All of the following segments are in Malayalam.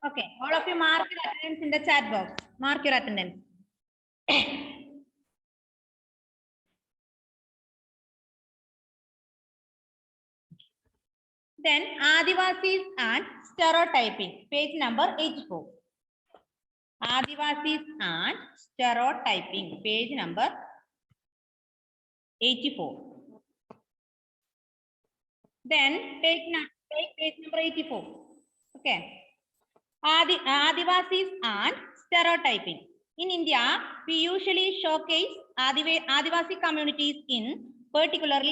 Okay, all of you mark your attendance in the chat box. Mark your attendance. Then Adivasis and stereotyping, page number 84. Adivasis and stereotyping, page number 84. Then page number 84. Okay. Adivasis and stereotyping. In India, we usually showcase Adivasi communities in particular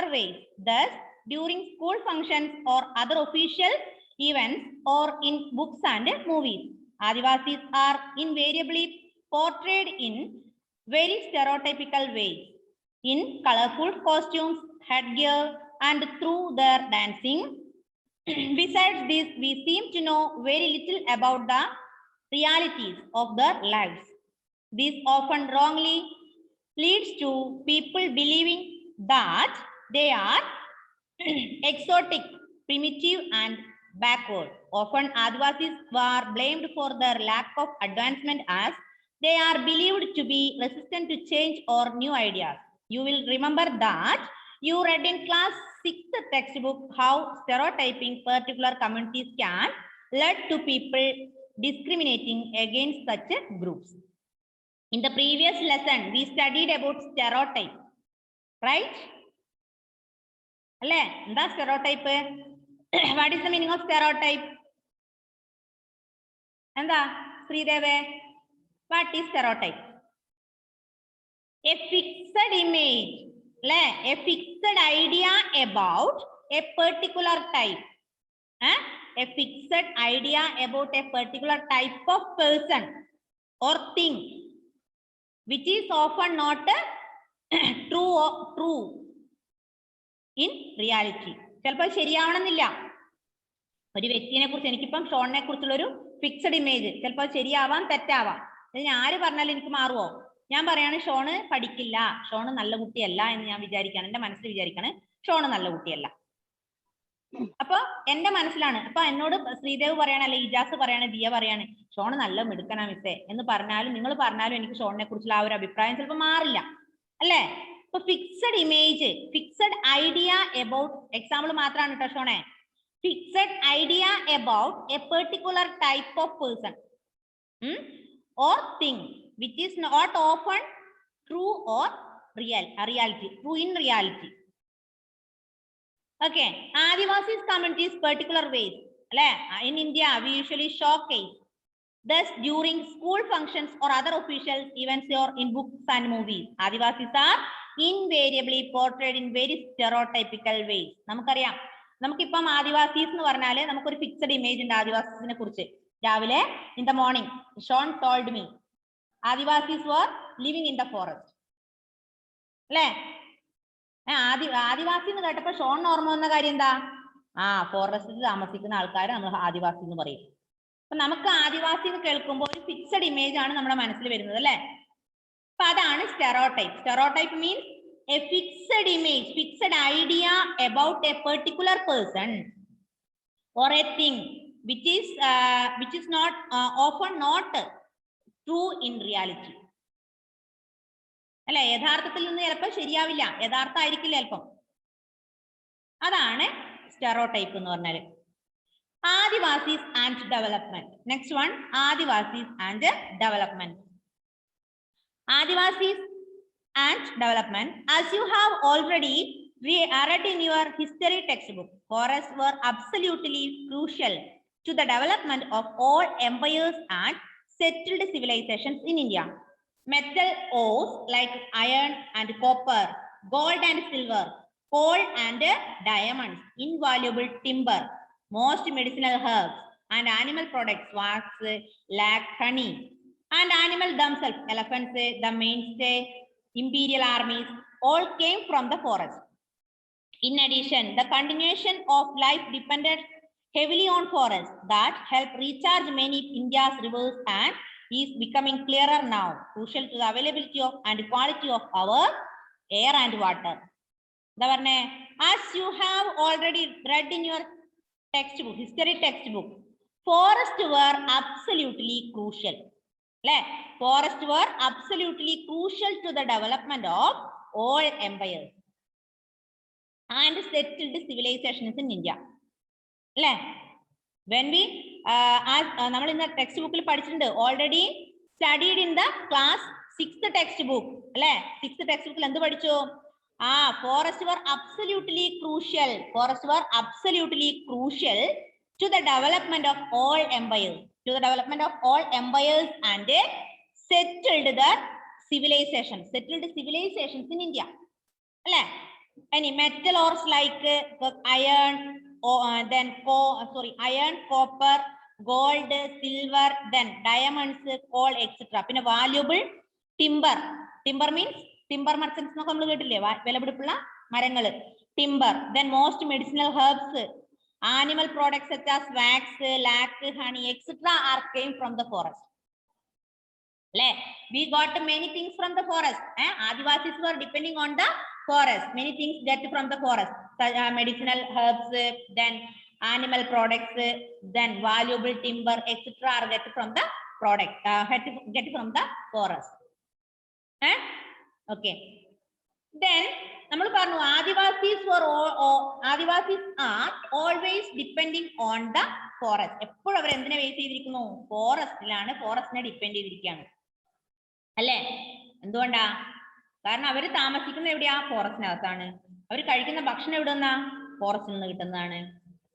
ways. Thus, during school functions or other official events or in books and movies, Adivasis are invariably portrayed in very stereotypical ways, in colorful costumes, headgear, and through their dancing. Besides this, we seem to know very little about the realities of their lives. This often wrongly leads to people believing that they are exotic, primitive, and backward. Often, Adivasis were blamed for their lack of advancement as they are believed to be resistant to change or new ideas. You will remember that you read in class 6th textbook how stereotyping particular communities can lead to people discriminating against such groups. In the previous lesson, we studied about stereotype, right? The stereotype. What is the meaning of stereotype? And Srideve, what is stereotype? A fixed image. A fixed idea about a particular type. A fixed idea about a particular type of person or thing, which is often not true in reality. ചിലപ്പോൾ ശരിയാവണമെന്നില്ല. ഒരു വ്യക്തിനെ കുറിച്ച് എനിക്കിപ്പം ഷോണിനെ കുറിച്ചുള്ള ഒരു ഫിക്സഡ് ഇമേജ് ചിലപ്പോൾ ശരിയാവാം തെറ്റാവാം. ഇതിന് ആര് പറഞ്ഞാലും എനിക്ക് മാറുമോ? ഞാൻ പറയാണ് ഷോണ് പഠിക്കില്ല, ഷോണ് നല്ല കുട്ടിയല്ല എന്ന് ഞാൻ വിചാരിക്കാണ്, എന്റെ മനസ്സിൽ വിചാരിക്കാണ് ഷോണ് നല്ല കുട്ടിയല്ല. അപ്പൊ എന്റെ മനസ്സിലാണ്. അപ്പൊ എന്നോട് ശ്രീദേവ് പറയാണ്, അല്ലെ ഇജാസ് പറയാണ്, ദിയ പറയാണ് ഷോണ് നല്ല മിടുക്കനാ മിസ്സേ എന്ന് പറഞ്ഞാലും നിങ്ങൾ പറഞ്ഞാലും എനിക്ക് ഷോണിനെ കുറിച്ചുള്ള ആ ഒരു അഭിപ്രായം ചിലപ്പോൾ മാറില്ല, അല്ലേ? ഇപ്പൊ fixed image, fixed idea about, example മാത്രമാണ് കേട്ടോ ഷോണെ. Fixed idea about a particular type of person or thing which is not often true or reality, true in reality. Okay, Adivasis communities particular ways. In India, we usually showcase. Thus, during school functions or other official events or in books and movies, Adivasis are invariably portrayed in very stereotypical ways. നമുക്കറിയാം, നമുക്കിപ്പം ആദിവാസീസ് എന്ന് പറഞ്ഞാല് നമുക്കൊരു ഫിക്സഡ് ഇമേജ് ഉണ്ട് ആദിവാസീസിനെ കുറിച്ച്. രാവിലെ in the morning, Sean told me Adivasis were living in the forest. അല്ലേ? ആദിവാസി എന്ന് കേട്ടപ്പോ ഷോൺ ഓർമ്മ വന്ന കാര്യം എന്താ? ഫോറസ്റ്റിൽ താമസിക്കുന്ന ആൾക്കാരെ നമ്മൾ ആദിവാസി എന്ന് പറയും. അപ്പൊ നമുക്ക് ആദിവാസി എന്ന് കേൾക്കുമ്പോൾ ഒരു ഫിക്സഡ് ഇമേജ് ആണ് നമ്മുടെ മനസ്സിൽ വരുന്നത്, അല്ലെ? അപ്പൊ അതാണ് stereotype. Stereotype means a fixed image, fixed idea about a particular person or a thing which is not often not true in reality. അല്ലെ? യഥാർത്ഥത്തിൽ നിന്ന് ചിലപ്പോൾ ശരിയാവില്ല, യഥാർത്ഥമായിരിക്കില്ല ചിലപ്പം. അതാണ് സ്റ്റെറോടൈപ്പ് എന്ന് പറഞ്ഞാല്. Adivasis and development. Next one, Adivasis and development. Adivasis and development. As you have already read in your history textbook, forests were absolutely crucial to the development of all empires and settled civilizations in India. Metal ores like iron and copper, gold and silver, coal and diamonds, invaluable timber, most medicinal herbs and animal products, wax, lac, honey, and animal themselves, elephants, the mainstay, imperial armies, all came from the forest. In addition, the continuation of life depended heavily on forests that help recharge many India's rivers and is becoming clearer now, crucial to the availability of and quality of our air and water. As you have already read in your textbook, history textbook, forests were absolutely crucial. Forests were absolutely crucial to the development of all empires and settled civilizations in India. When we നമ്മൾ ഇന്ന് ടെക്സ്റ്റ് ബുക്കിൽ പഠിച്ചിട്ടുണ്ട്, already studied in the class 6th text book അല്ലെ. 6th ടെക്സ്റ്റ് ബുക്കിൽ എന്ത് പഠിച്ചു? Forest were absolutely crucial. Forest were absolutely crucial to the development of all empires, to the development of all empires and settled the civilizations in India. Any metal ores like iron, then iron, copper, gold, silver, then diamonds, coal, etc. പിന്നെ valuable timber. Timber means timber merchants എന്നൊക്കെ നമ്മൾ കേട്ടില്ലേ, വിലപിടിപ്പുള്ള മരങ്ങൾ, timber. Then most medicinal herbs, animal products such as wax, lac, honey, etc. are came from the forest. We got many things from the forest. Adivasis were depending on the forest. Many things get from the forest. Medicinal herbs, then animal products, then valuable timber, etc. are get from the product. Get from the forest. Okay. Then നമ്മൾ പറഞ്ഞു Adivasis are always depending on the forest. എപ്പോഴും അവർ എന്തിനെ ബേസ് ചെയ്തിരിക്കുന്നു? ഫോറസ്റ്റിലാണ്, ഫോറസ്റ്റിനെ ഡിപ്പെൻഡ് ചെയ്തിരിക്കുകയാണ് അല്ലേ? എന്തുകൊണ്ടാ? കാരണം അവര് താമസിക്കുന്ന എവിടെയാ? ഫോറസ്റ്റിനകത്താണ്. അവർ കഴിക്കുന്ന ഭക്ഷണം എവിടെ നിന്നാ? ഫോറസ്റ്റിൽ നിന്ന് കിട്ടുന്നതാണ്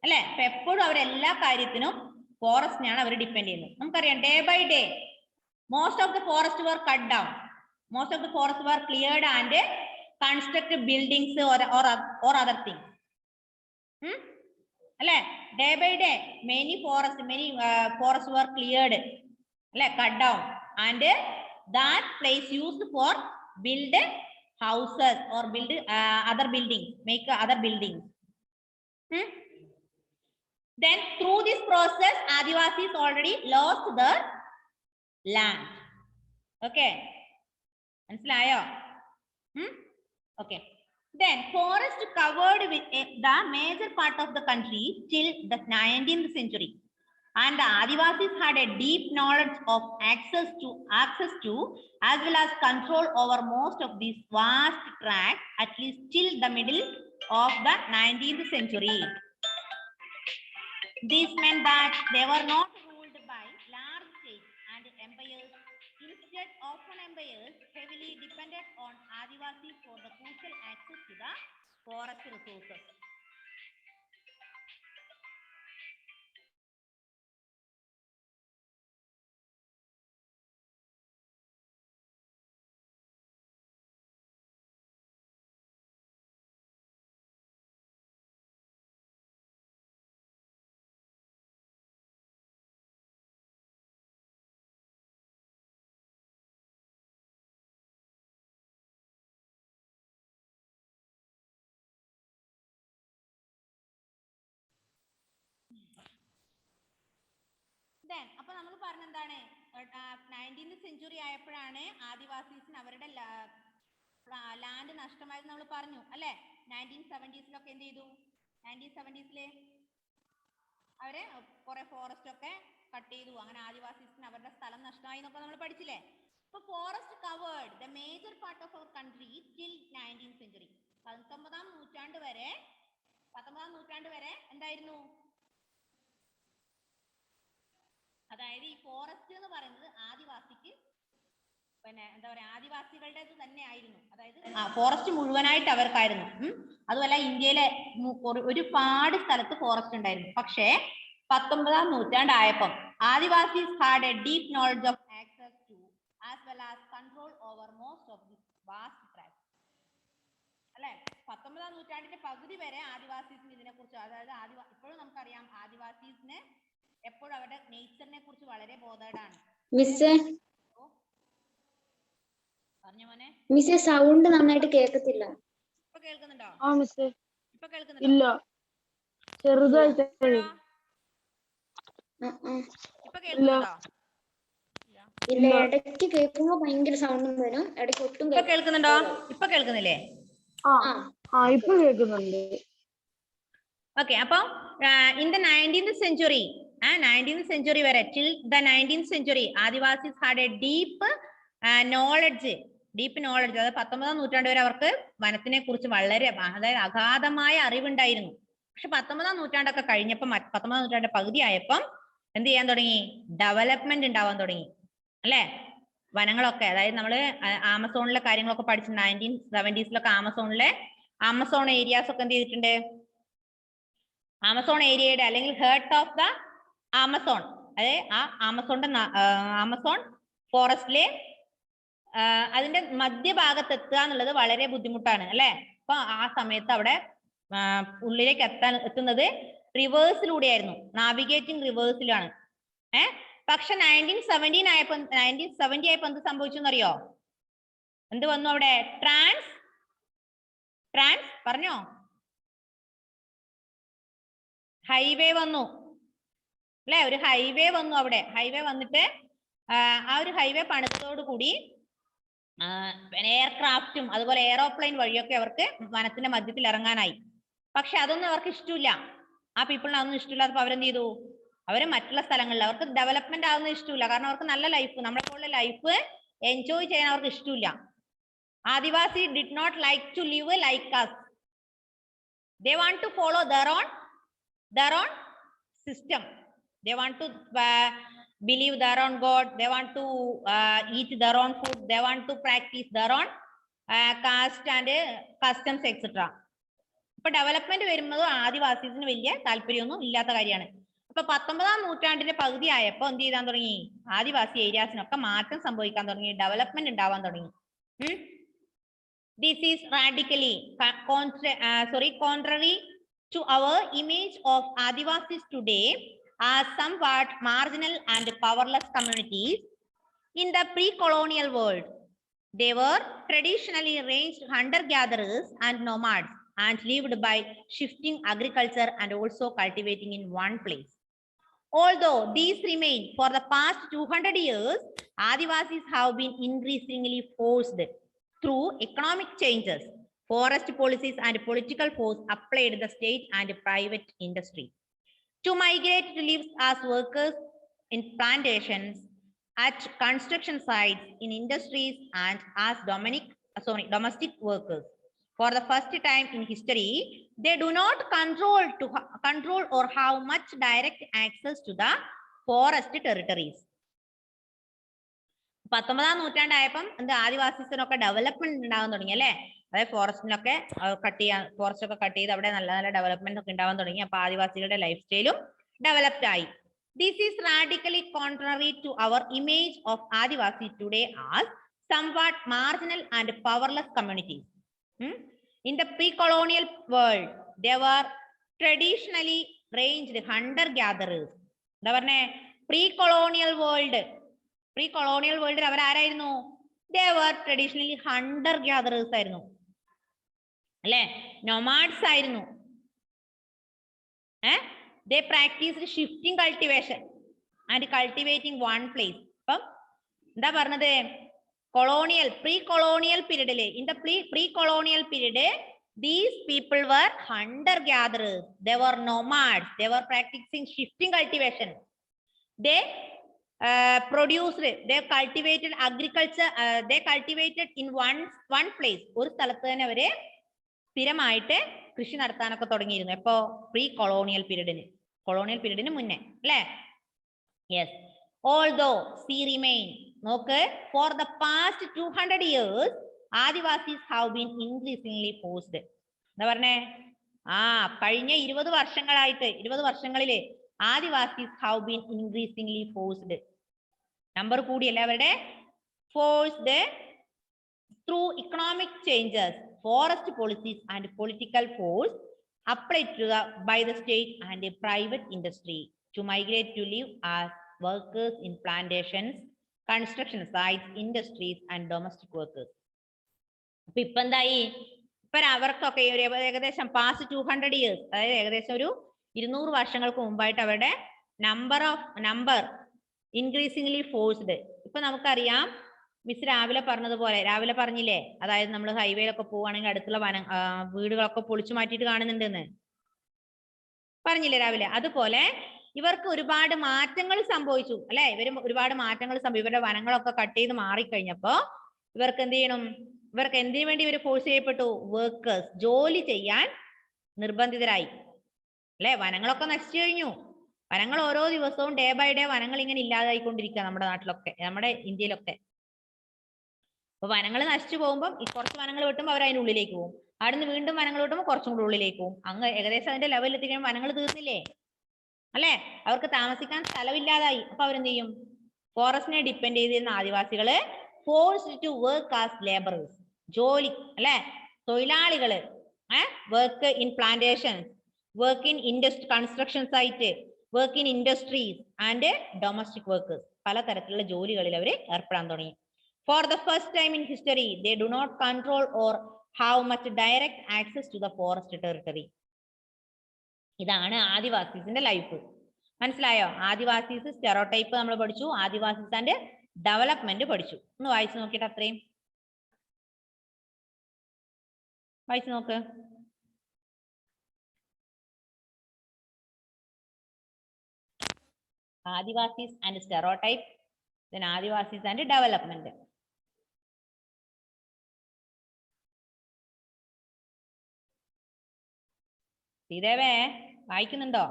അല്ലെ? അപ്പൊ എപ്പോഴും അവരെല്ലാ കാര്യത്തിനും ഫോറസ്റ്റിനെയാണ് അവർ ഡിപ്പെൻഡ് ചെയ്യുന്നത്. നമുക്കറിയാം, day by day most of the forest were cut down, most of the forest were cleared and construct buildings or other things. Day by day many forests were cleared, cut down, and that place used for build houses or build other buildings, make other buildings. Then through this process Adivasis already lost their land. Okay, മനസ്സിലായോ? Okay. Then forest covered with the major part of the country till the 19th century, and the Adivasis had a deep knowledge of access to as well as control over most of these vast tracts at least till the middle of the 19th century. This meant that they were not ruled by large states and empires. Instead, often empires heavily depended on Adivasis for the crucial access to the forest resources. അപ്പൊ നമ്മൾ പറഞ്ഞ എന്താണ്? 19th സെഞ്ചുറി ആയപ്പോഴാണ് ആദിവാസീസിന് അവരുടെ ലാൻഡ് നഷ്ടമായത് നമ്മൾ പറഞ്ഞു അല്ലെ? 1970s എന്ത് ചെയ്തു? 1970s അവര് കുറെ ഫോറസ്റ്റ് ഒക്കെ കട്ട് ചെയ്തു. അങ്ങനെ ആദിവാസീസിന് അവരുടെ സ്ഥലം നഷ്ടമായി എന്നൊക്കെ നമ്മൾ പഠിച്ചില്ലേ? അപ്പൊ forest covered the major part of our country till 19th century. 19ാം നൂറ്റാണ്ട് വരെ എന്തായിരുന്നു? അതായത് ഈ ഫോറസ്റ്റ് എന്ന് പറയുന്നത് ആദിവാസിക്ക് പിന്നെ എന്താ പറയാ, ആദിവാസികളുടേത് തന്നെ ആയിരുന്നു. അതായത് ഫോറസ്റ്റ് മുഴുവനായിട്ട് അവർക്കായിരുന്നു. അതുമല്ല ഇന്ത്യയിലെ ഒരുപാട് സ്ഥലത്ത് ഫോറസ്റ്റ് ഉണ്ടായിരുന്നു. പക്ഷേ 19ാം നൂറ്റാണ്ടായപ്പം Adivasis had a deep knowledge of access to as well as control over most of this vast tract. അല്ലെ? 19ാം നൂറ്റാണ്ടിന്റെ പകുതി വരെ ആദിവാസീസിന് ഇതിനെ കുറിച്ച്, അതായത് ഇപ്പോഴും നമുക്കറിയാം ആദിവാസീസിന് എപ്പോഴും അവരുടെ നേച്ചറിനെ കുറിച്ച് വളരെ ബോധേഡാണ്. പറഞ്ഞ മോനെ, മിസ്സേ സൗണ്ട് നന്നായിട്ട് കേൾക്കത്തില്ല. ഇപ്പൊ കേൾക്കുന്നുണ്ടോ? ആ മിസ്സേ. ഇപ്പൊ കേൾക്കുന്നുണ്ടോ? ഇല്ല, ചെറുതായിട്ട്. ഇപ്പൊ കേൾക്കുന്നുണ്ടോ? ഇല്ല, ഇടയ്ക്ക് കേൾക്കുമ്പോ ഭയങ്കര സൗണ്ട് വരും, ഇടയ്ക്ക് ഒട്ടും. ഇപ്പൊ കേൾക്കുന്നുണ്ടോ? ഇപ്പൊ കേൾക്കുന്നില്ലേ? ഇപ്പൊ കേൾക്കുന്നുണ്ട്. Okay, അപ്പൊ in the 19th century 19th century വരെ, till the 19th century, Adivasis had a deep knowledge. അതായത് 19ാം നൂറ്റാണ്ട് വരെ അവർക്ക് വനത്തിനെ കുറിച്ച് വളരെ, അതായത് അഗാധമായ അറിവുണ്ടായിരുന്നു. പക്ഷെ 19ാം നൂറ്റാണ്ടൊക്കെ കഴിഞ്ഞപ്പം, 19ാം നൂറ്റാണ്ട് പകുതി ആയപ്പം എന്ത് ചെയ്യാൻ തുടങ്ങി? ഡെവലപ്മെന്റ് ഉണ്ടാവാൻ തുടങ്ങി അല്ലെ? വനങ്ങളൊക്കെ, അതായത് നമ്മള് ആമസോണിലെ കാര്യങ്ങളൊക്കെ പഠിച്ചു. 1970s ആമസോണിലെ ആമസോൺ ഏരിയാസ് ഒക്കെ എന്ത് ചെയ്തിട്ടുണ്ട്? ആമസോൺ ഏരിയയുടെ അല്ലെങ്കിൽ ഹേർട്ട് ഓഫ് ദ ആമസോൺ, അതായത് ആ ആമസോൺ ഫോറസ്റ്റിലെ അതിന്റെ മധ്യഭാഗത്ത് എത്തുക എന്നുള്ളത് വളരെ ബുദ്ധിമുട്ടാണ് അല്ലെ? അപ്പൊ ആ സമയത്ത് അവിടെ ഉള്ളിലേക്ക് എത്തുന്നത് റിവേഴ്സിലൂടെയായിരുന്നു, നാവിഗേറ്റിംഗ് റിവേഴ്സിലാണ്. പക്ഷെ 1970 ആയപ്പോ എന്ത് സംഭവിച്ചു എന്നറിയോ? എന്ത് വന്നു അവിടെ? ട്രാൻസ് പറഞ്ഞോ, ഹൈവേ വന്നു അല്ലെ? ഒരു ഹൈവേ വന്നു അവിടെ. ഹൈവേ വന്നിട്ട് ആ ഒരു ഹൈവേ പണിതോടു കൂടി എയർക്രാഫ്റ്റും അതുപോലെ എയറോപ്ലെയിൻ വഴിയൊക്കെ അവർക്ക് വനത്തിന്റെ മധ്യത്തിൽ ഇറങ്ങാനായി. പക്ഷെ അതൊന്നും അവർക്ക് ഇഷ്ടമില്ല. ആ പീപ്പിളിന് അതൊന്നും ഇഷ്ടമില്ലാത്തപ്പോ അവരെന്ത് ചെയ്തു? അവര് മറ്റുള്ള സ്ഥലങ്ങളിൽ, അവർക്ക് ഡെവലപ്മെന്റ് ആവുന്നത് ഇഷ്ടമില്ല. കാരണം അവർക്ക് നല്ല ലൈഫ്, നമ്മളെ പോലുള്ള ലൈഫ് എൻജോയ് ചെയ്യാൻ അവർക്ക് ഇഷ്ടമില്ല. Adivasi did not like to live like us. They want to follow their own system. They want to believe their own God. They want to eat their own food. They want to practice their own caste and customs, etc. ഇപ്പൊ ഡെവലപ്മെന്റ് വരുന്നത് ആദിവാസീസിന് വലിയ താല്പര്യമൊന്നും ഇല്ലാത്ത കാര്യമാണ്. അപ്പൊ 19ാം നൂറ്റാണ്ടിന്റെ പകുതി ആയപ്പോ എന്ത് ചെയ്താൻ തുടങ്ങി? ആദിവാസി ഏരിയാസിനൊക്കെ മാറ്റം സംഭവിക്കാൻ തുടങ്ങി, ഡെവലപ്മെന്റ് ഉണ്ടാവാൻ തുടങ്ങി. This is radically contrary to our image of Adivasis today as somewhat marginal and powerless communities. In the pre-colonial world, they were traditionally ranged hunter-gatherers and nomads and lived by shifting agriculture and also cultivating in one place. Although these remain for the past 200 years, Adivasis have been increasingly forced through economic changes, forest policies and political force applied the state and private industry to migrate to live as workers in plantations, at construction sites, in industries, and as domestic workers. For the first time in history, they do not control or have much direct access to the forest territories. 19ാം നൂറ്റാണ്ടായപ്പം ആദിവാസീസിനൊക്കെ ഡെവലപ്മെന്റ് ഉണ്ടാവാൻ തുടങ്ങി അല്ലെ? അതായത് ഫോറസ്റ്റിനൊക്കെ ഫോറസ്റ്റ് ഒക്കെ കട്ട് ചെയ്ത് അവിടെ നല്ല നല്ല ഡെവലപ്മെന്റ് ഒക്കെ ഉണ്ടാവാൻ തുടങ്ങി. അപ്പൊ ആദിവാസികളുടെ ലൈഫ് സ്റ്റൈലും ഡെവലപ്ഡ് ആയി. This is radically contrary to our image of Adivasi today as somewhat marginal and powerless communities. In the pre-colonial world, they were traditionally ranged hunter-gatherers. എന്താ പറഞ്ഞേ? pre-colonial world അവർ ആരായിരുന്നു? They were traditionally hunter-gatherers ആയിരുന്നു അല്ലെ? nomads ആയിരുന്നു. They practiced shifting cultivation and cultivating one place. അപ്പം എന്താ പറഞ്ഞത്? pre-colonial period, in the pre-colonial period, these people were hunter-gatherers. They were nomads. They were practicing shifting cultivation. They they cultivated agriculture. They cultivated in one place. ഒരു സ്ഥലത്ത് തന്നെ അവര് സ്ഥിരമായിട്ട് കൃഷി നടത്താനൊക്കെ തുടങ്ങിയിരുന്നു. എപ്പോ? pre-colonial പീരീഡിന് മുന്നേ അല്ലെ? യെസ്. Although see remain, നോക്ക്, for the past 200 years, Adivasis have been increasingly forced. എന്താ പറഞ്ഞേ? കഴിഞ്ഞ 20 വർഷങ്ങളില് Adivasis have been increasingly forced. Number കൂടിയല്ല അവരുടെ. forced through economic changes, forest policies and political force applied by the state and the private industry to migrate to live as workers in plantations, construction sites, industries and domestic workers. അപ്പൊ ഇപ്പൊ എന്തായി? ഇപ്പൊ അവർക്കൊക്കെ ഏകദേശം പാസ്റ്റ് 200 years, അതായത് ഏകദേശം ഒരു 200 വർഷങ്ങൾക്ക് മുമ്പായിട്ട് അവരുടെ നമ്പർ ഇൻക്രീസിംഗ്ലി ഫോഴ്സ്ഡ്. ഇപ്പൊ നമുക്കറിയാം, മിസ് രാവിലെ പറഞ്ഞില്ലേ, അതായത് നമ്മൾ ഹൈവേയിലൊക്കെ പോവുകയാണെങ്കിൽ അടുത്തുള്ള വീടുകളൊക്കെ പൊളിച്ചു മാറ്റിയിട്ട് കാണുന്നുണ്ടെന്ന് പറഞ്ഞില്ലേ രാവിലെ? അതുപോലെ ഇവർക്ക് ഒരുപാട് മാറ്റങ്ങൾ സംഭവിച്ചു അല്ലെ. ഒരുപാട് മാറ്റങ്ങൾ ഇവരുടെ വനങ്ങളൊക്കെ കട്ട് ചെയ്ത് മാറിക്കഴിഞ്ഞപ്പോ ഇവർക്ക് എന്ത് ചെയ്യണം? ഇവർക്ക് എന്തിനു വേണ്ടി ഇവർ ഫോഴ്സ് ചെയ്യപ്പെട്ടു? വർക്കേഴ്സ്, ജോലി ചെയ്യാൻ നിർബന്ധിതരായി അല്ലെ. വനങ്ങളൊക്കെ നശിച്ചു കഴിഞ്ഞു. വനങ്ങൾ ഓരോ ദിവസവും ഡേ ബൈ ഡേ വനങ്ങൾ ഇങ്ങനെ ഇല്ലാതായിക്കൊണ്ടിരിക്കുക നമ്മുടെ നാട്ടിലൊക്കെ, നമ്മുടെ ഇന്ത്യയിലൊക്കെ. അപ്പൊ വനങ്ങൾ നശിച്ചു പോകുമ്പോൾ ഈ കുറച്ച് വനങ്ങൾ വെട്ടുമ്പോൾ അവർ അതിന്റെ ഉള്ളിലേക്ക് പോകും. അവിടുന്ന് വീണ്ടും വനങ്ങൾ വെട്ടുമ്പോൾ കുറച്ചും കൂടി ഉള്ളിലേക്ക് പോകും. അങ്ങ് ഏകദേശം അതിന്റെ ലെവലിൽ എത്തിക്കഴിയുമ്പോൾ വനങ്ങൾ തീർന്നില്ലേ അല്ലെ. അവർക്ക് താമസിക്കാൻ സ്ഥലമില്ലാതായി. അപ്പൊ അവരെന്ത് ചെയ്യും? ഫോറസ്റ്റിനെ ഡിപ്പെൻഡ് ചെയ്തിരുന്ന ആദിവാസികള് forced to work as labourers, ജോലി അല്ലെ, തൊഴിലാളികള്. Work in plantation, work in industry, construction site, work in industries and domestic workers. പലതരത്തിലുള്ള ജോലികളിൽ അവർ ഏർപ്പെടാൻ തുടങ്ങി. For the first time in history, they do not control or have much direct access to the forest territory. ഇതാണ് ആദിവാസീസിന്റെ ലൈഫ്. മനസ്സിലായോ? ആദിവാസീസ് സ്റ്റെറോടൈപ്പ് നമ്മൾ പഠിച്ചു, ആദിവാസീസ് ആൻഡ് ഡെവലപ്മെന്റ് പഠിച്ചു. ഒന്ന് വായിച്ചു നോക്കിയിട്ട് അത്രയും വായിച്ചു നോക്ക്. Adivasis and stereotype, then Adivasis and development. ശ്രീദേവേ വായിക്കുന്നുണ്ടോ?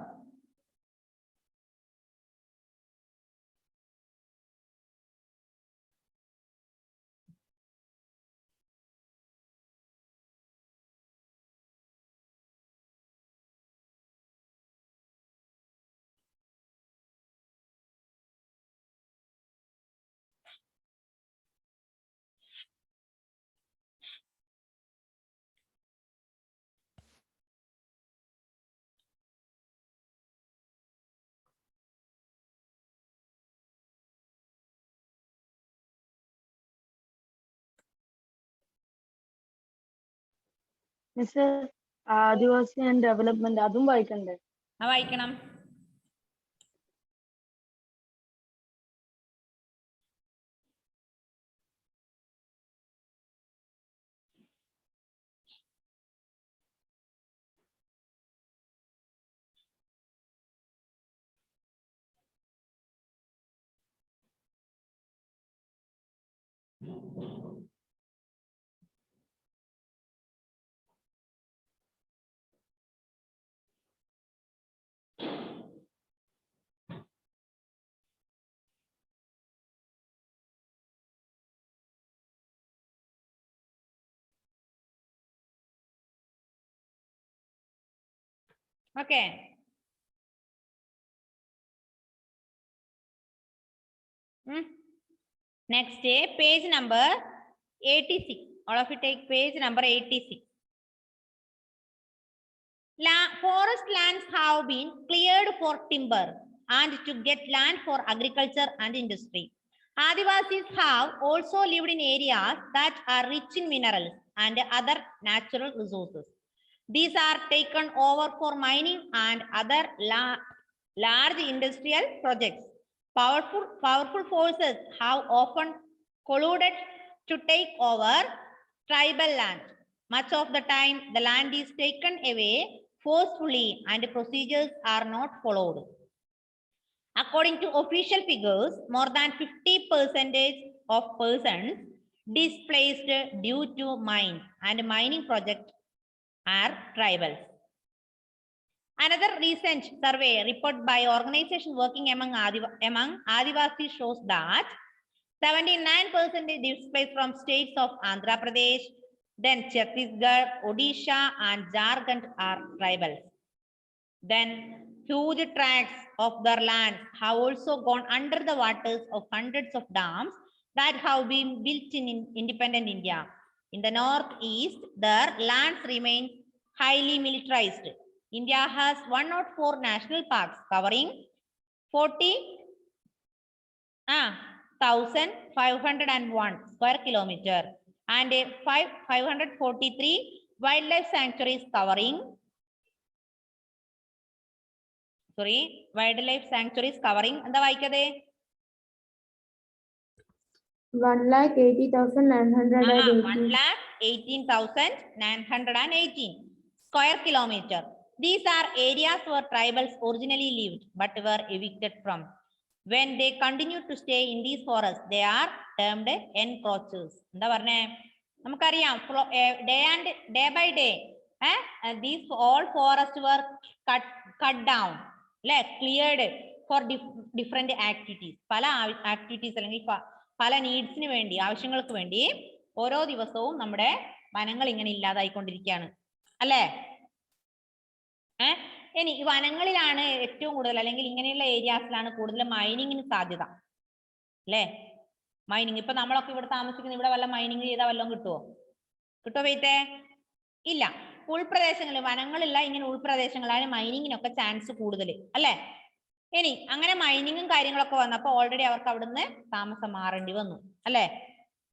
മിസ്, ആദിവാസി ആൻഡ് ഡെവലപ്മെന്റ് അതും വായിക്കണ്ടേ? വായിക്കണം. Okay. Next page number 86. All of you take page number 86. Forest lands have been cleared for timber and to get land for agriculture and industry. Adivasis have also lived in areas that are rich in minerals and other natural resources. These are taken over for mining and other large industrial projects. Powerful forces have often colluded to take over tribal land. Much of the time, the land is taken away forcefully and procedures are not followed. According to official figures, more than 50% of persons displaced due to mines and mining projects are tribals. Another recent survey report by organization working among Adivasi shows that 79% displaced from states of Andhra Pradesh, then Chhattisgarh, Odisha and Jharkhand are tribals. Then huge tracts of their land have also gone under the waters of hundreds of dams that have been built in independent India. In the northeast, their lands remain highly militarized. India has 104 national parks covering 40,501 square kilometer and 543 wildlife sanctuaries covering 1,18,918 square kilometer. These are areas where tribals originally lived but were evicted from. When they continue to stay in these forests, they are termed encroachers. എന്താ പറഞ്ഞേ? നമുക്കറിയാം day by day these all forests were cut down, cleared for different activities. പല ആക്ടിവിറ്റീസ് അല്ലെങ്കിൽ പല നീഡ്സിന് വേണ്ടി, ആവശ്യങ്ങൾക്ക് വേണ്ടി ഓരോ ദിവസവും നമ്മുടെ വനങ്ങൾ ഇങ്ങനെ ഇല്ലാതായിക്കൊണ്ടിരിക്കുകയാണ് അല്ലേ? ഇനി ഈ വനങ്ങളിലാണ് ഏറ്റവും കൂടുതൽ, അല്ലെങ്കിൽ ഇങ്ങനെയുള്ള ഏരിയാസിലാണ് കൂടുതൽ മൈനിങ്ങിന് സാധ്യത അല്ലേ? മൈനിങ് ഇപ്പൊ നമ്മളൊക്കെ ഇവിടെ താമസിക്കുന്ന ഇവിടെ വല്ല മൈനിങ് ചെയ്താൽ വല്ലതും കിട്ടുമോ? വെയിറ്റേ? ഇല്ല. ഉൾപ്രദേശങ്ങളിൽ വനങ്ങളില്ല, ഇങ്ങനെ ഉൾപ്രദേശങ്ങളാണ് മൈനിങ്ങിനൊക്കെ ചാൻസ് കൂടുതൽ അല്ലേ? ഇനി അങ്ങനെ മൈനിങ്ങും കാര്യങ്ങളൊക്കെ വന്നപ്പോ ഓൾറെഡി അവർക്ക് അവിടുന്ന് താമസം മാറേണ്ടി വന്നു അല്ലെ?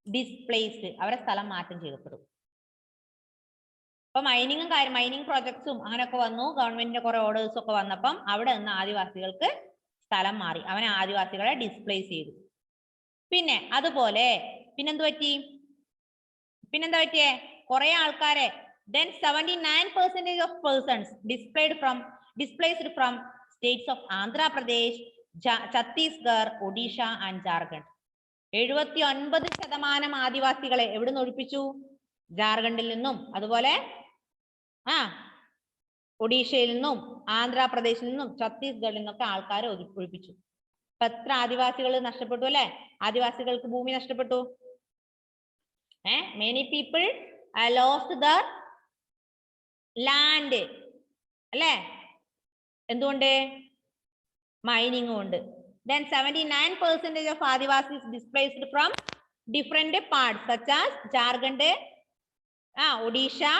ഡിസ്പ്ലേസ്ഡ്, അവരെ സ്ഥലം മാറ്റം ചെയ്യപ്പെടും. അപ്പൊ മൈനിങ് പ്രോജക്ട്സും അങ്ങനെയൊക്കെ വന്നു, ഗവൺമെന്റിന്റെ കുറെ ഓർഡേഴ്സ് ഒക്കെ വന്നപ്പം അവിടെ നിന്ന് ആദിവാസികൾക്ക് സ്ഥലം മാറി, അവനെ ആദിവാസികളെ ഡിസ്പ്ലേസ് ചെയ്തു. പിന്നെ അതുപോലെ പിന്നെന്താ പറ്റിയേ? കുറെ ആൾക്കാരെ then 79% of persons displaced from states of Andhra Pradesh, Chhattisgarh, Odisha and Jharkhand. 79% ആദിവാസികളെ എവിടെ നിന്ന് ഒഴിപ്പിച്ചു? ജാർഖണ്ഡിൽ നിന്നും അതുപോലെ ഒഡീഷയിൽ നിന്നും ആന്ധ്രാപ്രദേശിൽ നിന്നും ഛത്തീസ്ഗഡിൽ നിന്നൊക്കെ ആൾക്കാരെ ഒഴിപ്പിച്ചു. അപ്പൊ എത്ര ആദിവാസികൾ നഷ്ടപ്പെട്ടു അല്ലെ? ആദിവാസികൾക്ക് ഭൂമി നഷ്ടപ്പെട്ടു. many people lost their land അല്ലേ? എന്തുകൊണ്ട്? മൈനിങ് കൊണ്ട്. Then 79% of Adivasis displaced from different parts such as Jharkhand, Odisha,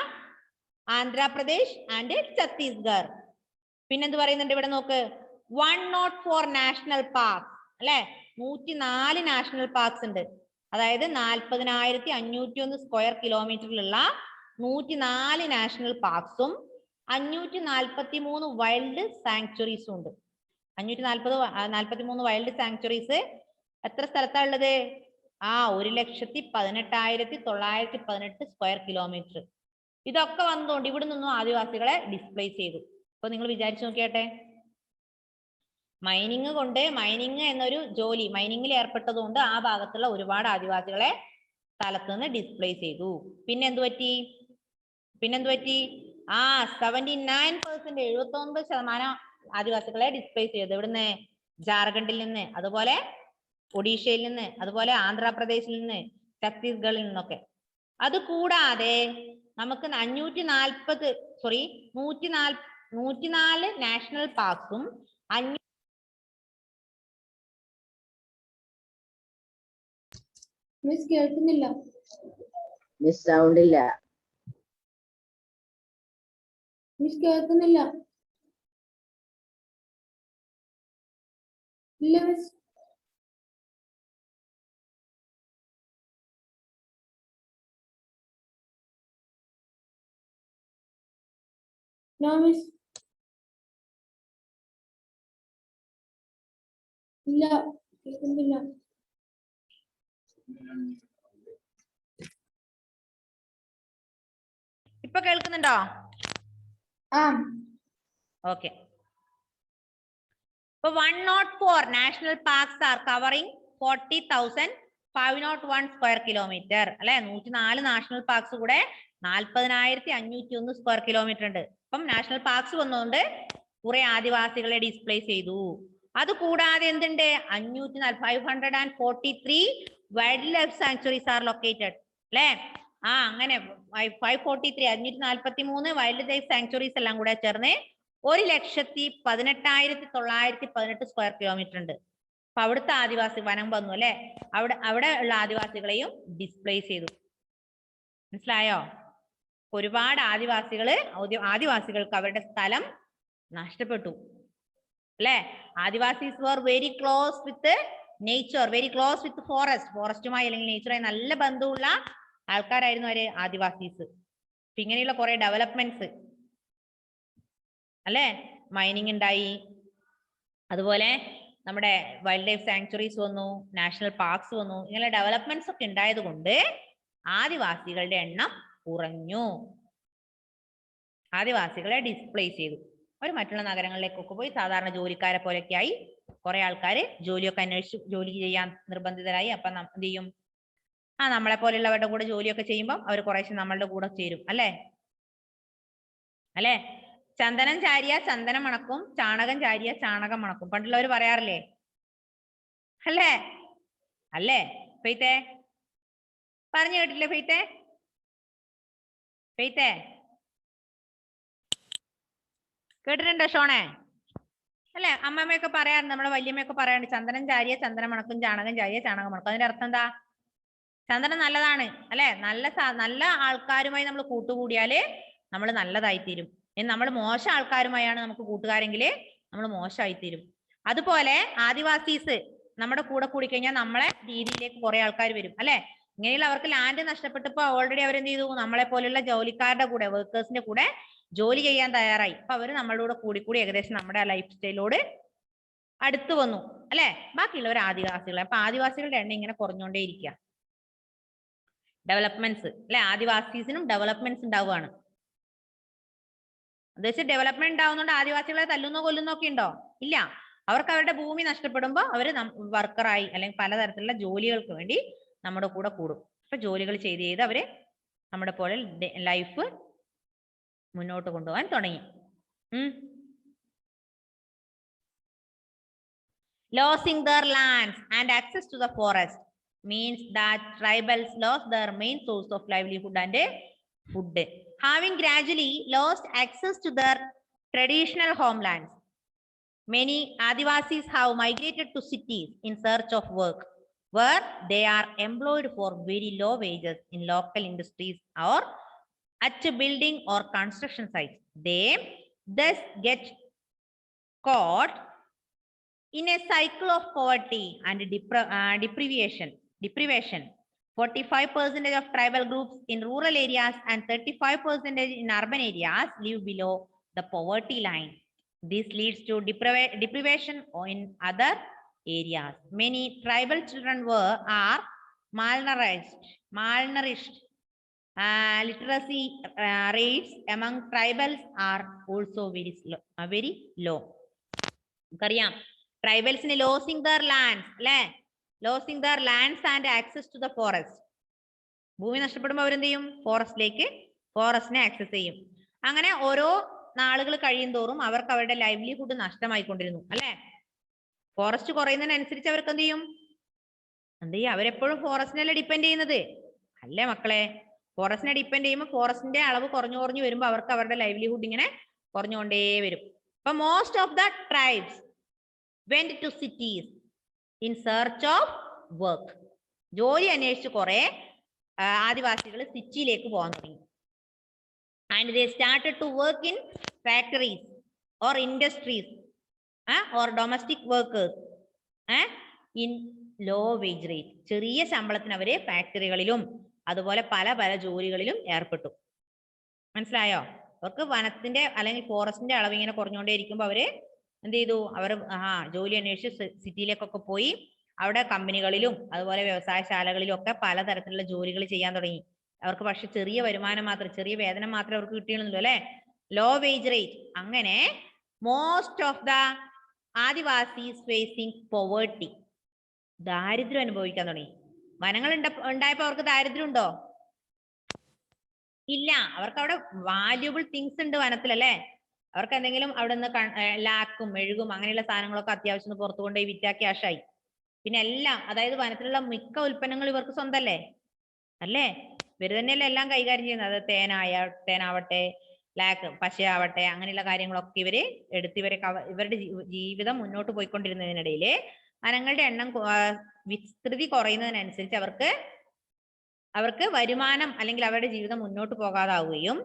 Andhra Pradesh and Chhattisgarh. പിന്നെന്ത് പറയുന്നുണ്ട് ഇവിടെ നോക്ക്, 104 നാഷണൽ പാർക്ക് അല്ലെ? 104 നാഷണൽ പാർക്സ് ഉണ്ട്. അതായത് 40,501 സ്ക്വയർ കിലോമീറ്ററിലുള്ള 104 നാഷണൽ പാർക്സും 543 വൈൽഡ് സാങ്ച്വറീസും ഉണ്ട്. 543 വൈൽഡ് സാങ്ച്വറീസ് എത്ര സ്ഥലത്താ ഉള്ളത്? 1,18,918 സ്ക്വയർ കിലോമീറ്റർ. ഇതൊക്കെ വന്നുകൊണ്ട് ഇവിടെ നിന്നും ആദിവാസികളെ ഡിസ്പ്ലേസ് ചെയ്തു. അപ്പൊ നിങ്ങൾ വിചാരിച്ചു നോക്കിയാട്ടെ, മൈനിങ് എന്നൊരു ജോലി മൈനിങ്ങിൽ ഏർപ്പെട്ടതുകൊണ്ട് ആ ഭാഗത്തുള്ള ഒരുപാട് ആദിവാസികളെ സ്ഥലത്ത് നിന്ന് ഡിസ്പ്ലേസ് ചെയ്തു. പിന്നെന്ത് പറ്റി? 79% 79% ആദിവാസികളെ ഡിസ്പ്ലേസ് ചെയ്തു. ഇവിടുന്ന് ജാർഖണ്ഡിൽ നിന്ന്, അതുപോലെ ഒഡീഷയിൽ നിന്ന്, അതുപോലെ ആന്ധ്രാപ്രദേശിൽ നിന്ന്, ഛത്തീസ്ഗഡിൽ നിന്നൊക്കെ. അത് കൂടാതെ നമുക്ക് 104 നാഷണൽ പാർക്സും കേൾക്കുന്നില്ല. സൗണ്ട് ഇല്ല. കേൾക്കുന്നില്ല. ഇല്ല മിസ്. No miss. ഇല്ല, കേൾക്കുന്നില്ല. ഇപ്പൊ കേൾക്കുന്നുണ്ടോ? ഓക്കെ. ഇപ്പൊ 104 national parks are covering 40,501 square kilometre അല്ലെ? 104 നാഷണൽ പാർക്സ് കൂടെ 40,501 സ്ക്വയർ കിലോമീറ്റർ ഉണ്ട്. അപ്പം നാഷണൽ പാർക്സ് വന്നുകൊണ്ട് കുറെ ആദിവാസികളെ ഡിസ്പ്ലേസ് ചെയ്തു. അത് കൂടാതെ എന്തുണ്ട്? 543 wild life sanctuaries are located അല്ലെ? അങ്ങനെ 543 വൈൽഡ് ലൈഫ് സാങ്ച്വറീസ് എല്ലാം കൂടെ ചേർന്ന് 1,18,918 സ്ക്വയർ കിലോമീറ്റർ ഉണ്ട്. അപ്പൊ അവിടുത്തെ ആദിവാസി വനം വന്നു അല്ലെ? അവിടെ ഉള്ള ആദിവാസികളെയും ഡിസ്പ്ലേസ് ചെയ്തു. മനസ്സിലായോ? ഒരുപാട് ആദിവാസികൾക്ക് അവരുടെ സ്ഥലം നഷ്ടപ്പെട്ടു അല്ലെ? Adivasis were very close with nature, very close with ഫോറസ്റ്റുമായി അല്ലെങ്കിൽ നേച്ചറുമായി നല്ല ബന്ധമുള്ള ആൾക്കാരായിരുന്നു അവര് ആദിവാസീസ്. അപ്പൊ ഇങ്ങനെയുള്ള കുറെ ഡെവലപ്മെന്റ്സ് അല്ലെ? മൈനിങ് ഉണ്ടായി, അതുപോലെ നമ്മുടെ വൈൽഡ് ലൈഫ് സാങ്ച്വറീസ് വന്നു, നാഷണൽ പാർക്സ് വന്നു. ഇങ്ങനെ ഡെവലപ്മെന്റ്സ് ഒക്കെ ഉണ്ടായത് കൊണ്ട് ആദിവാസികളുടെ എണ്ണം കുറഞ്ഞു. ആദിവാസികളെ ഡിസ്പ്ലേസ് ചെയ്തു. അവർ മറ്റുള്ള നഗരങ്ങളിലേക്കൊക്കെ പോയി സാധാരണ ജോലിക്കാരെ പോലെയൊക്കെ ആയി. കുറെ ആൾക്കാർ ജോലിയൊക്കെ അന്വേഷിച്ചു ജോലി ചെയ്യാൻ നിർബന്ധിതരായി. അപ്പൊ എന്ത് ചെയ്യും? നമ്മളെ പോലെയുള്ളവരുടെ കൂടെ ജോലിയൊക്കെ ചെയ്യുമ്പോൾ അവർ കുറേശ്ശെ നമ്മളുടെ കൂടെ ചേരും. അല്ലേ? ചന്ദനം ചാരിയ ചന്ദനം മണക്കും, ചാണകം ചാരിയ ചാണകം മണക്കും. പണ്ടുള്ളവർ പറയാറില്ലേ? അല്ലേ ഫെയ്ത്തെ? പറഞ്ഞു കേട്ടില്ലേ ഫെയ്ത്തെ? കേട്ടിട്ടുണ്ടോ ഷോണേ? അല്ലെ? അമ്മമ്മയൊക്കെ പറയാറുണ്ട്, നമ്മുടെ വല്യമ്മയൊക്കെ പറയാറുണ്ട്, ചന്ദനം ചാരിയ ചന്ദനം മണക്കും, ചാണകം ചാരിയ ചാണകം മണക്കും. അതിന്റെ അർത്ഥം എന്താ? ചന്ദനം നല്ലതാണ് അല്ലെ? നല്ല ആൾക്കാരുമായി നമ്മൾ കൂട്ടുകൂടിയാല് നമ്മൾ നല്ലതായിത്തീരും. നമ്മൾ മോശം ആൾക്കാരുമായാണ് നമുക്ക് കൂട്ടുകാരെങ്കിൽ നമ്മൾ മോശമായിത്തീരും. അതുപോലെ ആദിവാസീസ് നമ്മുടെ കൂടെ കൂടിക്കഴിഞ്ഞാൽ നമ്മളെ രീതിയിലേക്ക് കുറെ ആൾക്കാർ വരും. അല്ലെ? ഇങ്ങനെയുള്ള അവർക്ക് ലാൻഡ് നഷ്ടപ്പെട്ടപ്പോ ഓൾറെഡി അവരെന്ത് ചെയ്തു? നമ്മളെ പോലെയുള്ള ജോലിക്കാരുടെ കൂടെ, വർക്കേഴ്സിന്റെ കൂടെ ജോലി ചെയ്യാൻ തയ്യാറായി. അപ്പൊ അവര് നമ്മളുടെ കൂടി ഏകദേശം നമ്മുടെ ലൈഫ് സ്റ്റൈലോട് അടുത്ത് വന്നു. അല്ലെ? ബാക്കിയുള്ളവർ ആദിവാസികളെ. അപ്പൊ ആദിവാസികളുടെ എണ്ണം ഇങ്ങനെ കുറഞ്ഞുകൊണ്ടേയിരിക്കുക. ഡെവലപ്മെന്റ്സ് അല്ലെ? ആദിവാസീസിനും ഡെവലപ്മെന്റ്സ് ഉണ്ടാവുകയാണ്. ഉദ്ദേശിച്ച് ഡെവലപ്മെന്റ് ഉണ്ടാവുന്നതുകൊണ്ട് ആദിവാസികളെ തല്ലുന്നോ കൊല്ലുന്നോ ഒക്കെ ഉണ്ടോ? ഇല്ല. അവർക്ക് അവരുടെ ഭൂമി നഷ്ടപ്പെടുമ്പോൾ അവര് വർക്കറായി അല്ലെങ്കിൽ പലതരത്തിലുള്ള ജോലികൾക്ക് വേണ്ടി നമ്മുടെ കൂടെ കൂടും. അപ്പൊ ജോലികൾ ചെയ്ത് അവര് നമ്മുടെ പോലെ ലൈഫ് മുന്നോട്ട് കൊണ്ടുപോകാൻ തുടങ്ങി. Losing their lands and access to the forest means that tribals lost their main source of livelihood and food. Having gradually lost access to their traditional homelands, many Adivasis have migrated to cities in search of work, where they are employed for very low wages in local industries or at building or construction sites. They thus get caught in a cycle of poverty and deprivation. 45% of tribal groups in rural areas and 35% in urban areas live below the poverty line. This leads to deprivation in other areas. Many tribal children are malnourished. Literacy rates among tribals are also very low. Kariyam. Tribals in losing their lands and access to the forest. ഭൂമി നഷ്ടപ്പെടുമ്പോൾ അവരെന്ത് ചെയ്യും? ഫോറസ്റ്റിനെ ആക്സസ് ചെയ്യും. അങ്ങനെ ഓരോ നാളുകൾ കഴിയും തോറും അവർക്ക് അവരുടെ ലൈവ്ലിഹുഡ് നഷ്ടമായിക്കൊണ്ടിരുന്നു. അല്ലെ? ഫോറസ്റ്റ് കുറയുന്നതിനനുസരിച്ച് അവർക്ക് എന്ത് ചെയ്യും? അവരെപ്പോഴും ഫോറസ്റ്റിനല്ലേ ഡിപ്പെൻഡ് ചെയ്യുന്നത്? അല്ലേ മക്കളെ? ഫോറസ്റ്റിനെ ഡിപ്പെൻഡ് ചെയ്യുമ്പോൾ ഫോറസ്റ്റിന്റെ അളവ് കുറഞ്ഞു വരുമ്പോൾ അവർക്ക് അവരുടെ ലൈവ്ലിഹുഡ് ഇങ്ങനെ കുറഞ്ഞുകൊണ്ടേ വരും. അപ്പൊ most of the tribes went to cities in search of work. ജോലി അന്വേഷിച്ച് കുറെ ആദിവാസികൾ സിറ്റിയിലേക്ക് പോകാൻ തുടങ്ങി. And they started to work in factories or industries or domestic workers in low wage rate. ചെറിയ ശമ്പളത്തിന് അവരെ ഫാക്ടറികളിലും അതുപോലെ പല ജോലികളിലും ഏർപ്പെട്ടു. മനസ്സിലായോ? അവർക്ക് വനത്തിന്റെ അല്ലെങ്കിൽ ഫോറസ്റ്റിന്റെ അളവ് ഇങ്ങനെ കുറഞ്ഞുകൊണ്ടേയിരിക്കുമ്പോൾ അവര് എന്ത് ചെയ്തു? അവർ ജോലി അന്വേഷിച്ച് സിറ്റിയിലേക്കൊക്കെ പോയി അവിടെ കമ്പനികളിലും അതുപോലെ വ്യവസായശാലകളിലും ഒക്കെ പലതരത്തിലുള്ള ജോലികൾ ചെയ്യാൻ തുടങ്ങി. അവർക്ക് പക്ഷെ ചെറിയ വരുമാനം മാത്രം, ചെറിയ വേതനം മാത്രമേ അവർക്ക് കിട്ടിയുള്ളൂ. അല്ലെ? Low wage rate. അങ്ങനെ most of the Adivasis facing poverty, ദാരിദ്ര്യം അനുഭവിക്കാൻ തുടങ്ങി. വനങ്ങൾ ഉണ്ടായപ്പോ അവർക്ക് ദാരിദ്ര്യം ഉണ്ടോ? ഇല്ല. അവർക്ക് അവിടെ വാല്യുബിൾ തിങ്സ് ഉണ്ട് വനത്തിലല്ലേ? അവർക്ക് എന്തെങ്കിലും അവിടെ നിന്ന് ലാക്കും മെഴുകും അങ്ങനെയുള്ള സാധനങ്ങളൊക്കെ അത്യാവശ്യം പുറത്തു കൊണ്ടുപോയി വിറ്റാ ക്യാഷായി. പിന്നെ എല്ലാം, അതായത് വനത്തിലുള്ള മിക്ക ഉൽപ്പന്നങ്ങൾ ഇവർക്ക് സ്വന്തമല്ലേ? അല്ലേ? ഇവർ തന്നെയല്ലേ എല്ലാം കൈകാര്യം ചെയ്യുന്നത്. അത് തേനാവട്ടെ ലാക്ക് പശയാവട്ടെ അങ്ങനെയുള്ള കാര്യങ്ങളൊക്കെ ഇവര് എടുത്ത് ഇവരുടെ ജീവിതം മുന്നോട്ട് പോയിക്കൊണ്ടിരുന്നതിനിടയില് വനങ്ങളുടെ എണ്ണം വിസ്തൃതി കുറയുന്നതിനനുസരിച്ച് അവർക്ക് വരുമാനം അല്ലെങ്കിൽ അവരുടെ ജീവിതം മുന്നോട്ട് പോകാതാവുകയും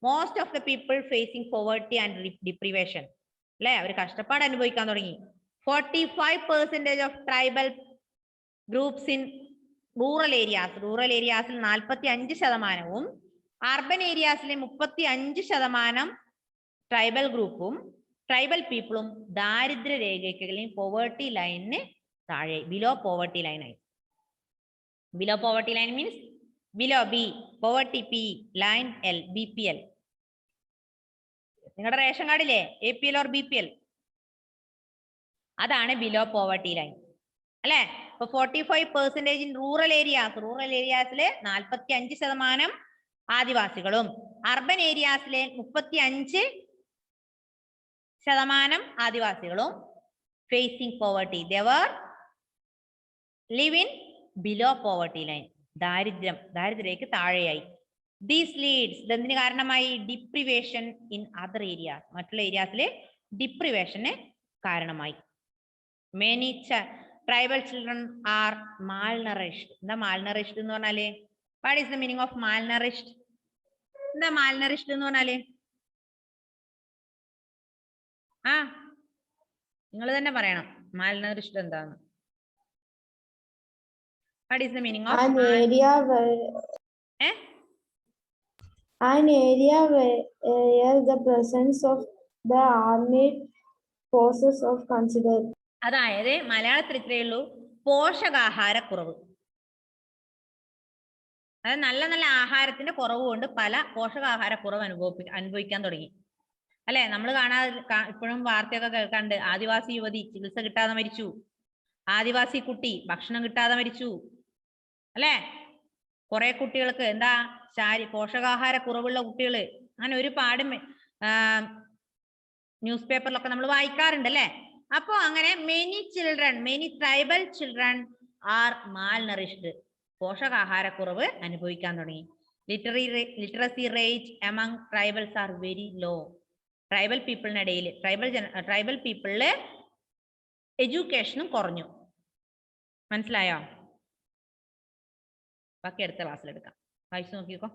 most of the people facing poverty and deprivation, അല്ലെ? അവർ കഷ്ടപ്പാട് അനുഭവിക്കാൻ തുടങ്ങി. 45% of tribal groups in rural areas, ഏരിയാസിൽ 45%, അർബൻ ഏരിയാസിലെ 35% ട്രൈബൽ ഗ്രൂപ്പും ട്രൈബൽ പീപ്പിളും ദാരിദ്ര്യ രേഖയ്ക്ക് അല്ലെങ്കിൽ പോവേർട്ടി ലൈനിന് താഴെ, ബിലോ പോവേർട്ടി ലൈനായി. Below poverty line means below B, poverty P, line L, BPL. നിങ്ങളുടെ റേഷൻ കാർഡില്ലേ APL ഓർ BPL, അതാണ് ബിലോ പോവർട്ടി ലൈൻ അല്ലെ. ഇപ്പൊ 45% ഇൻ റൂറൽ ഏരിയാസ്, റൂറൽ ഏരിയാസിലെ 45% ആദിവാസികളും അർബൻ ഏരിയാസിലെ 35% ആദിവാസികളും facing poverty, they were live in below poverty line, ദാരിദ്ര്യരേഖയ്ക്ക് താഴെയായി. This leads, ഇതെന്തിന് കാരണമായി? ഡിപ്രിവേഷൻ ഇൻ അതർ ഏരിയാസ്, മറ്റുള്ള ഏരിയാസിലെ ഡിപ്രിവേഷന് കാരണമായി. Many tribal children are malnourished. എന്താ malnourished എന്ന് പറഞ്ഞാല്? What is the meaning of malnourished? എന്താ malnourished എന്ന് പറഞ്ഞാല്? നിങ്ങൾ തന്നെ പറയണം malnourished എന്താന്ന്. What is the meaning of an area where the presence of the armed forces of considered. അതായത് മലയാളത്തിൽ ഇത്രയേ ഉള്ളൂ, പോഷകാഹാരക്കുറവ്. അതായത് നല്ല നല്ല ആഹാരത്തിന്റെ കുറവ് കൊണ്ട് പല പോഷകാഹാരക്കുറവ് അനുഭവിക്കാൻ തുടങ്ങി അല്ലെ. നമ്മൾ ഇപ്പോഴും വാർത്തയൊക്കെ കേൾക്കാണ്ട്, ആദിവാസി യുവതി ചികിത്സ കിട്ടാതെ മരിച്ചു, ആദിവാസി കുട്ടി ഭക്ഷണം കിട്ടാതെ മരിച്ചു അല്ലെ. കുറെ കുട്ടികൾക്ക് എന്താ പോഷകാഹാര കുറവുള്ള കുട്ടികള്, അങ്ങനെ ഒരുപാട് ന്യൂസ് പേപ്പറിലൊക്കെ നമ്മൾ വായിക്കാറുണ്ട് അല്ലെ. അപ്പോ അങ്ങനെ many tribal children are malnourished, പോഷകാഹാരക്കുറവ് അനുഭവിക്കാൻ തുടങ്ങി. Literacy rate among tribals are very low. Tribal പീപ്പിളിനിടയിൽ ട്രൈബൽ പീപ്പിളില് എഡ്യൂക്കേഷനും കുറഞ്ഞു. മനസ്സിലായോ? ബാക്കി അടുത്ത ക്ലാസ്സിൽ എടുക്കാം. വായിച്ചു നോക്കിക്കോ.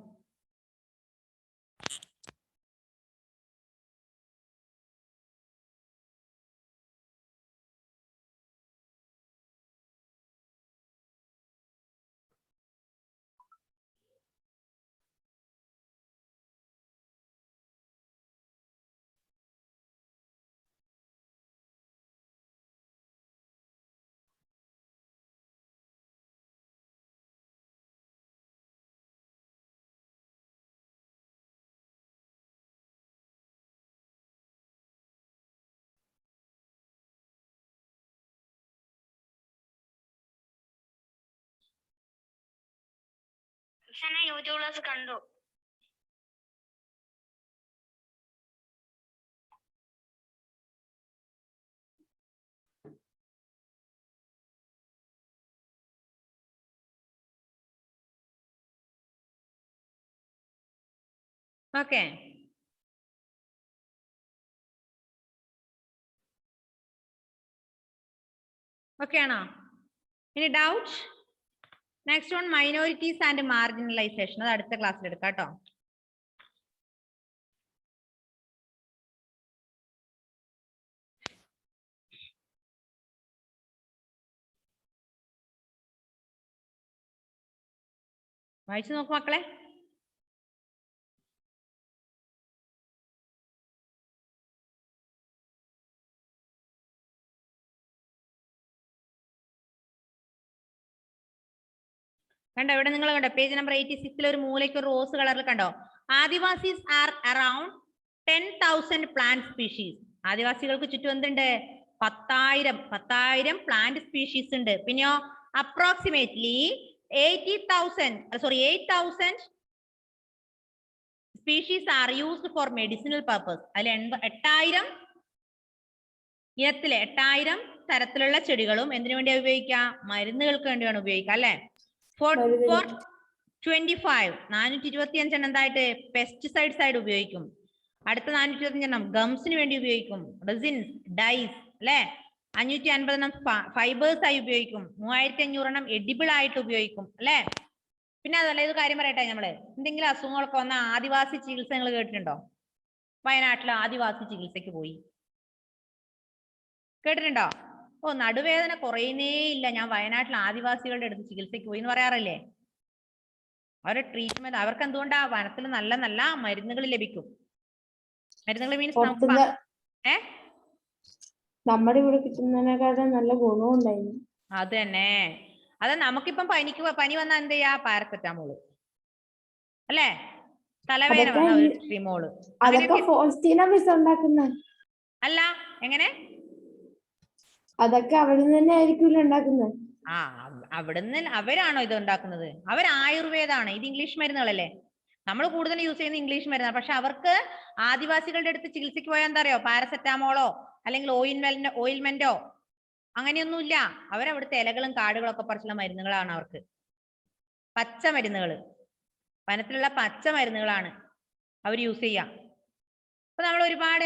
യൂട്യൂബ് ക്ലാസ് കണ്ടു. ഓക്കെ, ഓക്കെ ആണോ? ഇനി doubt? Next on minorities and marginalisation, അത് അടുത്ത ക്ലാസ്സിൽ എടുക്കാം കേട്ടോ. വായിച്ചു നോക്കൂ മക്കളെ. കണ്ടോ ഇവിടെ നിങ്ങൾ കണ്ടോ പേജ് നമ്പർ 86 ഒരു മൂലയ്ക്ക് ഒരു റോസ് കളറിൽ കണ്ടോ? Adivasis R around 10,000 plant species. ആദിവാസികൾക്ക് ചുറ്റും എന്തുണ്ട്? 10,000 പ്ലാന്റ് സ്പീഷീസ് ഉണ്ട്. പിന്നെയോ approximately 8,000 species are used for medicinal purpose. അതിൽ 8,000 ഇനത്തിലെ 8,000 തരത്തിലുള്ള ചെടികളും എന്തിനു വേണ്ടിയാണ് ഉപയോഗിക്കുക? മരുന്നുകൾക്ക് വേണ്ടിയാണ് ഉപയോഗിക്കുക അല്ലെ. ഫോർ 425 എന്തായിട്ട് പെസ്റ്റിസൈഡ്സ് ആയിട്ട് ഉപയോഗിക്കും. അടുത്ത 425 ഗംസിന് വേണ്ടി ഉപയോഗിക്കും. റെസിൻസ്, ഡൈസ് അല്ലെ. 550 ഫൈബേഴ്സ് ആയി ഉപയോഗിക്കും. 3500 എഡിബിൾ ആയിട്ട് ഉപയോഗിക്കും അല്ലെ. പിന്നെ അതല്ല, ഇത് കാര്യം പറയട്ടെ, നമ്മള് എന്തെങ്കിലും അസുഖങ്ങളൊക്കെ വന്ന ആദിവാസി ചികിത്സ നിങ്ങൾ കേട്ടിട്ടുണ്ടോ? വയനാട്ടിലെ ആദിവാസി ചികിത്സക്ക് പോയി, കേട്ടിട്ടുണ്ടോ? ഓ നടുവേദന കുറയുന്നേ ഇല്ല, ഞാൻ വയനാട്ടിൽ ആദിവാസികളുടെ അടുത്ത് ചികിത്സക്ക് പോയി എന്ന് പറയാറില്ലേ? അവരുടെ ട്രീറ്റ്മെന്റ് അവർക്ക് എന്തുകൊണ്ടാ? വനത്തിൽ നല്ല നല്ല മരുന്നുകൾ ലഭിക്കും. മരുന്നുകൾ മീൻസ് നമ്മുടെ ഇവിടെ കിട്ടുന്നതിനെക്കാളും നല്ല ഗുണവും ഉണ്ടായിരുന്നു. അത് തന്നെ. അത് നമുക്കിപ്പം പനി വന്നാൽ എന്ത് ചെയ്യാ? പാരസെറ്റാമോള് അല്ലേ? തലവേദന അതൊക്കെ വന്ന ഒരു ഈ- ട്രിമോള്. അതൊക്കെ ഫോസ്റ്റീന മിസ് ഉണ്ടാക്കുന്ന അല്ല എങ്ങനെ? അതൊക്കെ അവിടെ നിന്ന് തന്നെ ആയിരിക്കുമല്ലോ ഉണ്ടാക്കുന്നത്. ആ അവിടുന്ന് അവരാണോ ഇത് ഉണ്ടാക്കുന്നത്? അവർ ആയുർവേദാണ്. ഇത് ഇംഗ്ലീഷ് മരുന്നുകളല്ലേ. നമ്മൾ കൂടുതൽ യൂസ് ചെയ്യുന്ന ഇംഗ്ലീഷ് മരുന്നാണ്. പക്ഷെ അവർക്ക് ആദിവാസികളുടെ അടുത്ത് ചികിത്സയ്ക്ക് പോയാൽ എന്താ അറിയോ, പാരസെറ്റാമോളോ അല്ലെങ്കിൽ ഓയിൽമെന്റോ അങ്ങനെയൊന്നുമില്ല. അവരവിടുത്തെ ഇലകളും കാടുകളും ഒക്കെ പറിച്ചുള്ള മരുന്നുകളാണ് അവർക്ക്. പച്ച മരുന്നുകൾ, വനത്തിലുള്ള പച്ച മരുന്നുകളാണ് അവർ യൂസ് ചെയ്യാം. അപ്പൊ നമ്മൾ ഒരുപാട്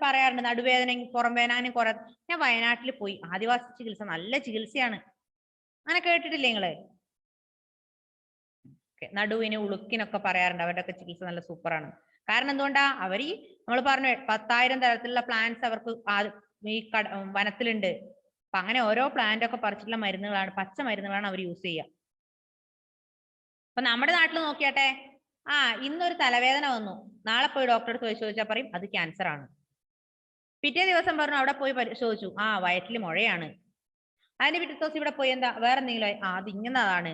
പറയാറുണ്ട് നടുവേദനയും പുറം വേദനയും കുറെ. ഞാൻ വയനാട്ടിൽ പോയി, ആദിവാസി ചികിത്സ നല്ല ചികിത്സയാണ്. അങ്ങനെ കേട്ടിട്ടില്ലേ നിങ്ങള്? നടുവിന് ഉളുക്കിനൊക്കെ പറയാറുണ്ട്, അവരുടെ ഒക്കെ ചികിത്സ നല്ല സൂപ്പറാണ്. കാരണം എന്തുകൊണ്ടാ? അവര് നമ്മൾ പറഞ്ഞു 10,000 തരത്തിലുള്ള പ്ലാന്റ്സ് അവർക്ക് ഈ വനത്തിലുണ്ട്. അപ്പൊ അങ്ങനെ ഓരോ പ്ലാന്റ് ഒക്കെ പറിച്ചിട്ടുള്ള മരുന്നുകളാണ്, പച്ച മരുന്നുകളാണ് അവർ യൂസ് ചെയ്യുക. അപ്പൊ നമ്മുടെ നാട്ടിൽ നോക്കിയാട്ടെ, ഇന്നൊരു തലവേദന വന്നു, നാളെ പോയി ഡോക്ടറെ അടുത്ത് ചോദിച്ചാൽ പറയും അത് ക്യാൻസർ ആണ്. പിറ്റേ ദിവസം പറഞ്ഞു അവിടെ പോയി പരിശോധിച്ചു, വയറ്റിൽ മുഴയാണ്. അതിന്റെ പിറ്റേ ദിവസം ഇവിടെ പോയി എന്താ വേറെ എന്തെങ്കിലും, അത് ഇങ്ങനതാണ്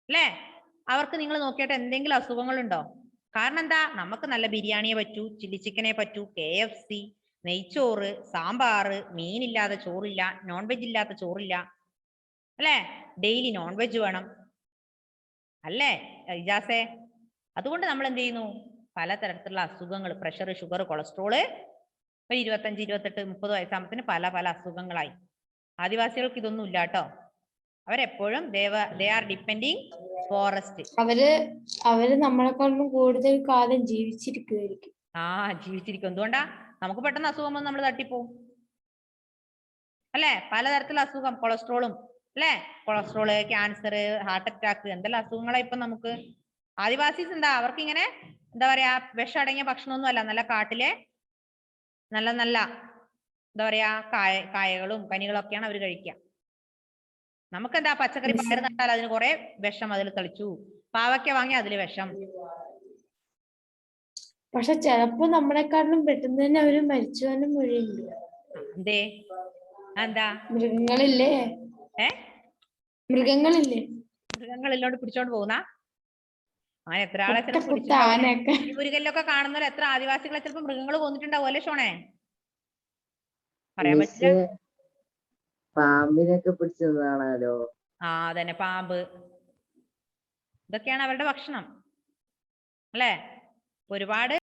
അല്ലേ? അവർക്ക് നിങ്ങൾ നോക്കിയിട്ട് എന്തെങ്കിലും അസുഖങ്ങളുണ്ടോ? കാരണം എന്താ? നമുക്ക് നല്ല ബിരിയാണിയെ പറ്റൂ, ചില്ലി ചിക്കനെ പറ്റൂ, KFC, നെയ്ച്ചോറ്, സാമ്പാറ്, മീനില്ലാതെ ചോറില്ല, നോൺ വെജ് ഇല്ലാത്ത ചോറില്ല അല്ലേ? ഡെയിലി നോൺ വെജ് വേണം അല്ലേ ഇജാസേ? അതുകൊണ്ട് നമ്മൾ എന്ത് ചെയ്യുന്നു? പലതരത്തിലുള്ള അസുഖങ്ങൾ, പ്രഷർ, ഷുഗർ, കൊളസ്ട്രോള്, 25, 28, 30 വയസ്സാകുമ്പത്തിന് പല പല അസുഖങ്ങളായി. ആദിവാസികൾക്ക് ഇതൊന്നും ഇല്ല കേട്ടോ. അവരെപ്പോഴും ദേ ആർ ഡിപ്പെൻഡിങ് ഫോറസ്റ്റ്. അവര് നമ്മളെക്കാളും കൂടുതൽ കാലം ജീവിച്ചിരിക്കുമായിരിക്കും. ജീവിച്ചിരിക്കും. എന്തുകൊണ്ടാ? നമുക്ക് പെട്ടെന്ന് അസുഖം വന്ന് നമ്മൾ തട്ടിപ്പോവും അല്ലെ? പലതരത്തിലുള്ള അസുഖം, കൊളസ്ട്രോളും അല്ലെ? കൊളസ്ട്രോള്, ക്യാൻസർ, ഹാർട്ട് അറ്റാക്ക്, എന്തെല്ലാം അസുഖങ്ങളാ ഇപ്പൊ നമുക്ക്. ആദിവാസീസ് എന്താ? അവർക്ക് ഇങ്ങനെ എന്താ പറയാ, വിഷമടങ്ങിയ ഭക്ഷണമൊന്നും അല്ല, നല്ല കാട്ടിലെ നല്ല നല്ല എന്താ പറയാ കായകളും കനികളും ഒക്കെയാണ് അവർ കഴിക്കുക. നമുക്കെന്താ? പച്ചക്കറി പയർ നട്ടാൽ അതിന് കുറെ വിഷം അതിൽ തളിച്ചു, പാവയ്ക്ക വാങ്ങി അതില് വിഷം. പക്ഷെ ചിലപ്പോ നമ്മളെക്കാട്ടിലും പെട്ടെന്ന് തന്നെ അവര് മരിച്ചുവാനും വഴിയുണ്ട്. എന്തേ? എന്താ? മൃഗങ്ങളില്ലേ? മൃഗങ്ങളില്ലോണ്ട് പിടിച്ചോണ്ട് പോകുന്ന അങ്ങനെ എത്ര ആളെ ആനയൊക്കെ മുരുകല്ലൊക്കെ കാണുന്നവർ എത്ര ആദിവാസികളെ ചിലപ്പോ മൃഗങ്ങൾ കൊന്നിട്ടുണ്ടാവും അല്ലേ ഷോണേ? പറയാൻ പറ്റില്ല. പാമ്പിനൊക്കെ പിടിച്ചതാണല്ലോ. അതന്നെ, പാമ്പ്, ഇതൊക്കെയാണ് അവരുടെ ഭക്ഷണം അല്ലേ? ഒരുപാട്